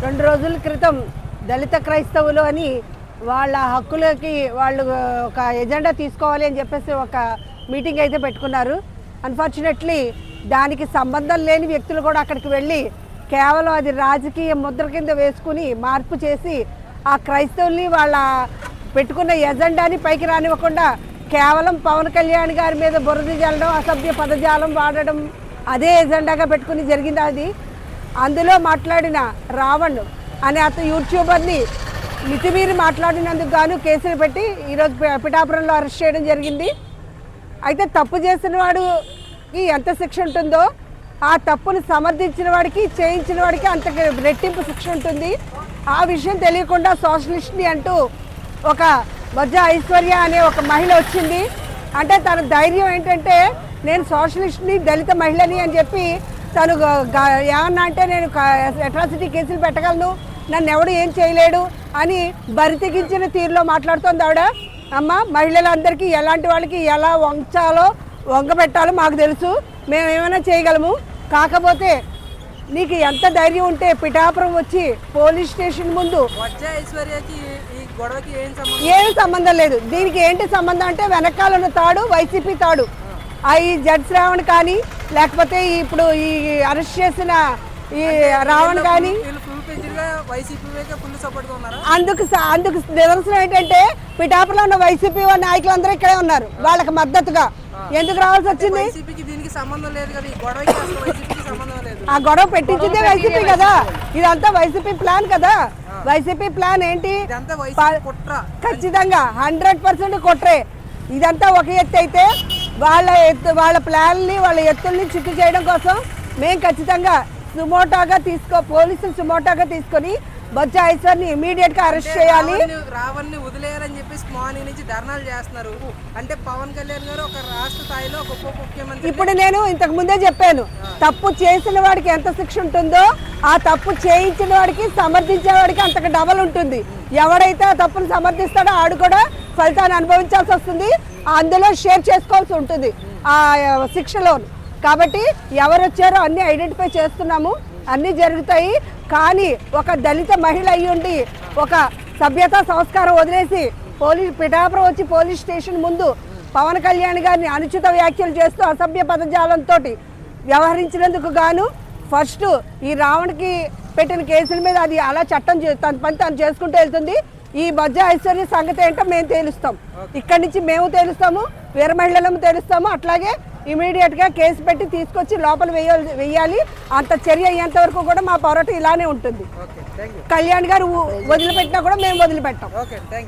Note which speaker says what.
Speaker 1: 2 రోజుల క్రితం దళిత క్రైస్తవులు అని వాళ్ళ హక్కులకి వాళ్ళు ఒక ఎజెండా తీసుకోవాలి అని చెప్పేసి ఒక మీటింగ్ అయితే పెట్టుకున్నారు. అన్ఫార్చునేట్లీ దానికి సంబంధం లేని వ్యక్తులు కూడా అక్కడికి వెళ్ళి కేవలం అది రాజకీయ ముద్ర కింద వేసుకుని మార్పు చేసి ఆ క్రైస్తవుల్ని వాళ్ళ పెట్టుకున్న ఎజెండాని పైకి రానివ్వకుండా కేవలం పవన్ కళ్యాణ్ గారి మీద బురద జల్లడం, అసభ్య పదజాలం వాడడం అదే ఎజెండాగా పెట్టుకుని జరిగింది. అది అందులో మాట్లాడిన రావణ్ అనే అతను యూట్యూబర్ని మితిమీరి మాట్లాడినందుకు గాను కేసులు పెట్టి ఈరోజు పిఠాపురంలో అరెస్ట్ చేయడం జరిగింది. అయితే తప్పు చేసిన వాడికి ఎంత శిక్ష ఉంటుందో ఆ తప్పును సమర్థించిన వాడికి చేయించిన వాడికి అంత రెట్టింపు శిక్ష ఉంటుంది. ఆ విషయం తెలియకుండా సోషలిస్ట్ని అంటూ ఒక బొజ్జ ఐశ్వర్య అనే ఒక మహిళ వచ్చింది. అంటే తన ధైర్యం ఏంటంటే నేను సోషలిస్ట్ని, దళిత మహిళని అని చెప్పి తను ఏమన్నా అంటే నేను అట్రాసిటీ కేసులు పెట్టగలను, నన్ను ఎవడు ఏం చేయలేడు అని బరితెగించిన తీరులో మాట్లాడుతోంది ఆవిడ. అమ్మ, మహిళలందరికీ ఎలాంటి వాళ్ళకి ఎలా వంగబెట్టాలో మాకు తెలుసు, మేము ఏమైనా చేయగలము. కాకపోతే నీకు ఎంత ధైర్యం ఉంటే పిఠాపురం వచ్చి పోలీస్ స్టేషన్ ముందు ఏం సంబంధం లేదు. దీనికి ఏంటి సంబంధం అంటే వెనకాల ఉన్న తాడు వైసీపీ తాడు. ఈ జడ్ శ్రావణ్ కానీ లేకపోతే ఇప్పుడు ఈ అరెస్ట్ చేసిన ఈ రావణ్ కానీ అందుకు నిదర్శనం ఏంటంటే పిఠాపురంలో ఉన్న వైసీపీ నాయకులు అందరూ ఇక్కడే ఉన్నారు వాళ్ళకి మద్దతుగా. ఎందుకు రావాల్సి వచ్చింది? ఆ గొడవ పెట్టించిందే వైసీపీ కదా. ఇదంతా వైసీపీ ప్లాన్ కదా. వైసీపీ ప్లాన్ ఏంటి? ఖచ్చితంగా 100% కుట్రే. ఇదంతా ఒక ఎత్తు అయితే వాళ్ళ ప్లాన్ని, వాళ్ళ ఎత్తుల్ని చిక్కు చేయడం కోసం మేము ఖచ్చితంగా పోలీసులు సుమోటాగా తీసుకొని బొజ్జ ఐశ్వర్ని ఇమీడియట్ గా అరెస్ట్ చేయాలి.
Speaker 2: రావణ్ని వదిలేయాలని చెప్పేసి మార్నింగ్ నుంచి ధర్నాలు చేస్తున్నారు. అంటే పవన్ కళ్యాణ్ గారు ఒక రాష్ట్ర స్థాయిలో ఒక ఉప ముఖ్యమంత్రి.
Speaker 1: ఇప్పుడు నేను ఇంతకు ముందే చెప్పాను, తప్పు చేసిన వాడికి ఎంత శిక్ష ఉంటుందో ఆ తప్పు చేయించిన వాడికి, సమర్థించే వాడికి అంతకు డబల్ ఉంటుంది. ఎవడైతే ఆ తప్పును సమర్థిస్తాడో ఆడు కూడా ఫలితాన్ని అనుభవించాల్సి వస్తుంది. అందులో షేర్ చేసుకోవాల్సి ఉంటుంది ఆ శిక్షలో. కాబట్టి ఎవరు వచ్చారో అన్ని ఐడెంటిఫై చేస్తున్నాము, అన్నీ జరుగుతాయి. కానీ ఒక దళిత మహిళ అయ్యుండి ఒక సభ్యతా సంస్కారం వదిలేసి పిఠాపురం వచ్చి పోలీస్ స్టేషన్ ముందు పవన్ కళ్యాణ్ గారిని అనుచిత వ్యాఖ్యలు చేస్తూ అసభ్య పదజాలంతో వ్యవహరించినందుకు గాను ఫస్ట్ ఈ రావణ్కి పెట్టిన కేసుల మీద అది అలా చట్టం తన పని తను చేసుకుంటూ వెళ్తుంది. ఈ బొజ్జ ఐశ్వర్య సంగతి ఏంటో మేము తేలుస్తాం. ఇక్కడి నుంచి మేము తేలుస్తాము, వేరే మహిళలను తేలుస్తాము. అట్లాగే ఇమీడియట్గా కేసు పెట్టి తీసుకొచ్చి లోపల వెయ్యాలి. అంత చర్య అయ్యేంత వరకు కూడా మా పోరాటం ఇలానే ఉంటుంది. కళ్యాణ్ గారు వదిలిపెట్టినా కూడా మేము వదిలిపెట్టాం.